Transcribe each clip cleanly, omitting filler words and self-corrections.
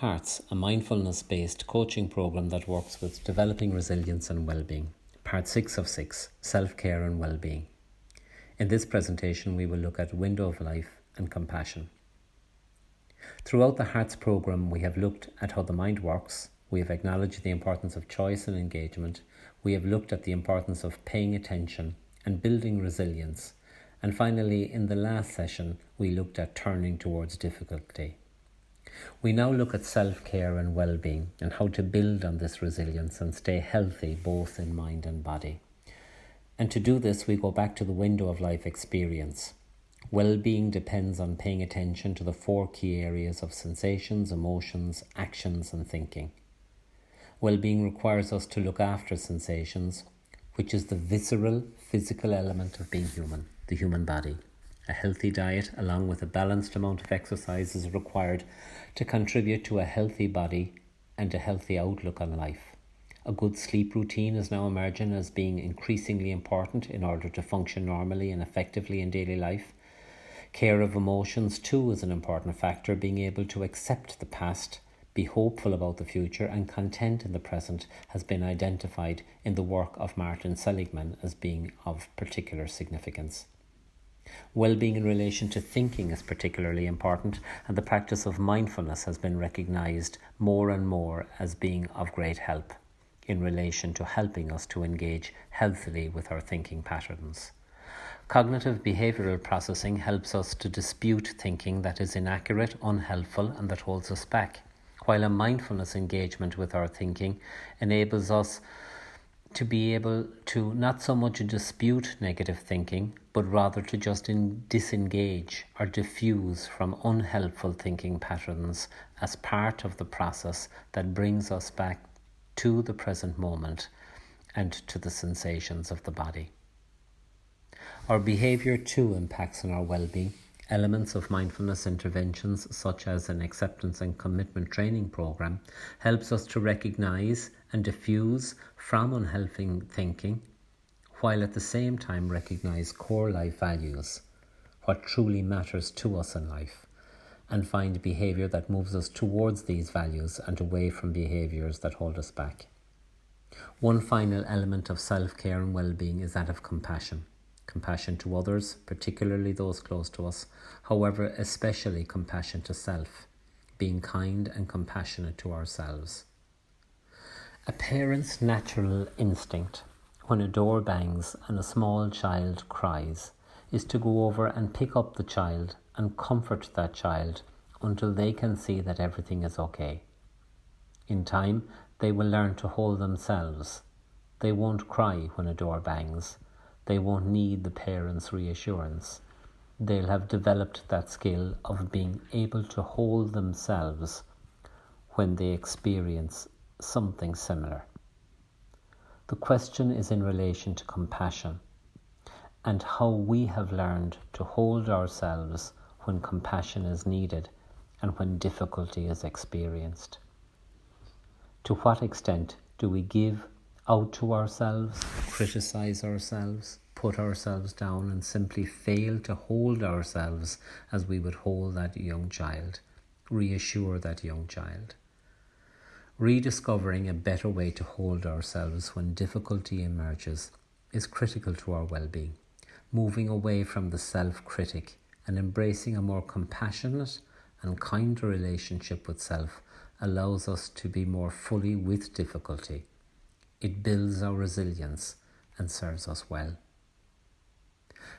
Hearts, a mindfulness-based coaching program that works with developing resilience and well-being. Part 6 of 6, Self-Care and Well-being. In this presentation, we will look at window of life and compassion. Throughout the Hearts program, we have looked at how the mind works. We have acknowledged the importance of choice and engagement. We have looked at the importance of paying attention and building resilience. And finally, in the last session, we looked at turning towards difficulty. We now look at self-care and well-being and how to build on this resilience and stay healthy both in mind and body. And to do this, we go back to the window of life experience. Well-being depends on paying attention to the 4 key areas of sensations, emotions, actions and thinking. Well-being requires us to look after sensations, which is the visceral, physical element of being human, the human body. A healthy diet along with a balanced amount of exercise is required to contribute to a healthy body and a healthy outlook on life. A good sleep routine is now emerging as being increasingly important in order to function normally and effectively in daily life. Care of emotions too is an important factor. Being able to accept the past, be hopeful about the future and content in the present has been identified in the work of Martin Seligman as being of particular significance. Well-being in relation to thinking is particularly important, and the practice of mindfulness has been recognised more and more as being of great help in relation to helping us to engage healthily with our thinking patterns. Cognitive behavioural processing helps us to dispute thinking that is inaccurate, unhelpful and that holds us back, while a mindfulness engagement with our thinking enables us to be able to not so much dispute negative thinking, but rather to just disengage or diffuse from unhelpful thinking patterns as part of the process that brings us back to the present moment and to the sensations of the body. Our behaviour too impacts on our well-being. Elements of mindfulness interventions such as an acceptance and commitment training program helps us to recognise and diffuse from unhealthy thinking, while at the same time recognise core life values, what truly matters to us in life, and find behaviour that moves us towards these values and away from behaviours that hold us back. One final element of self-care and well-being is that of compassion. Compassion to others, particularly those close to us, however, especially compassion to self, being kind and compassionate to ourselves. A parent's natural instinct, when a door bangs and a small child cries, is to go over and pick up the child and comfort that child until they can see that everything is okay. In time, they will learn to hold themselves. They won't cry when a door bangs. They won't need the parent's reassurance. They'll have developed that skill of being able to hold themselves when they experience something similar. The question is in relation to compassion and how we have learned to hold ourselves when compassion is needed and when difficulty is experienced. To what extent do we give out to ourselves, criticise ourselves, put ourselves down and simply fail to hold ourselves as we would hold that young child, reassure that young child? Rediscovering a better way to hold ourselves when difficulty emerges is critical to our well-being. Moving away from the self-critic and embracing a more compassionate and kinder relationship with self allows us to be more fully with difficulty. It builds our resilience and serves us well.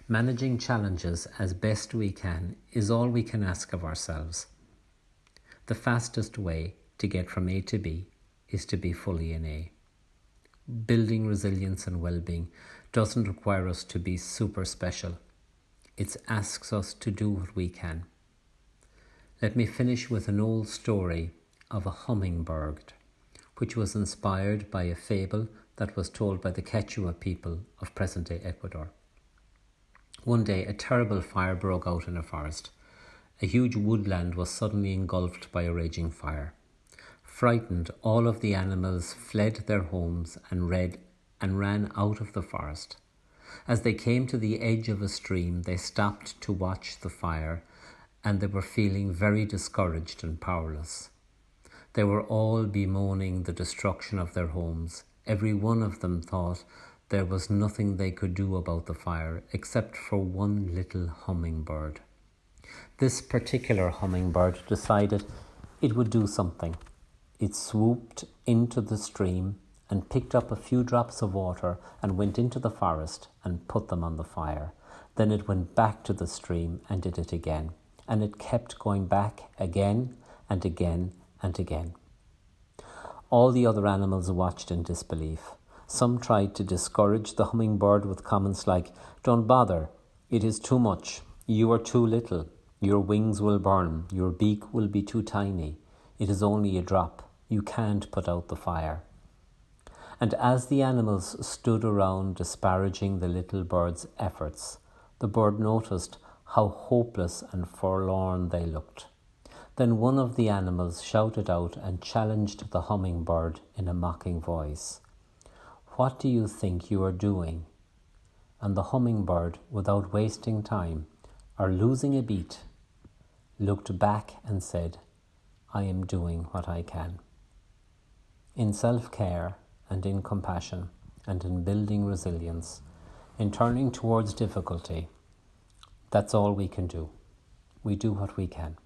Managing challenges as best we can is all we can ask of ourselves. The fastest way to get from A to B is to be fully in A. Building resilience and well-being doesn't require us to be super special. It asks us to do what we can. Let me finish with an old story of a hummingbird, which was inspired by a fable that was told by the Quechua people of present-day Ecuador. One day, a terrible fire broke out in a forest. A huge woodland was suddenly engulfed by a raging fire. Frightened, all of the animals fled their homes and ran out of the forest. As they came to the edge of a stream, they stopped to watch the fire, and they were feeling very discouraged and powerless. They were all bemoaning the destruction of their homes. Every one of them thought there was nothing they could do about the fire except for one little hummingbird. This particular hummingbird decided it would do something. It swooped into the stream and picked up a few drops of water and went into the forest and put them on the fire. Then it went back to the stream and did it again. And it kept going back again and again and again. All the other animals watched in disbelief. Some tried to discourage the hummingbird with comments like, "Don't bother, it is too much, you are too little, your wings will burn, your beak will be too tiny, it is only a drop, you can't put out the fire." And as the animals stood around disparaging the little bird's efforts, the bird noticed how hopeless and forlorn they looked. Then one of the animals shouted out and challenged the hummingbird in a mocking voice. "What do you think you are doing?" And the hummingbird, without wasting time or losing a beat, looked back and said, "I am doing what I can." In self-care and in compassion and in building resilience, in turning towards difficulty, that's all we can do. We do what we can.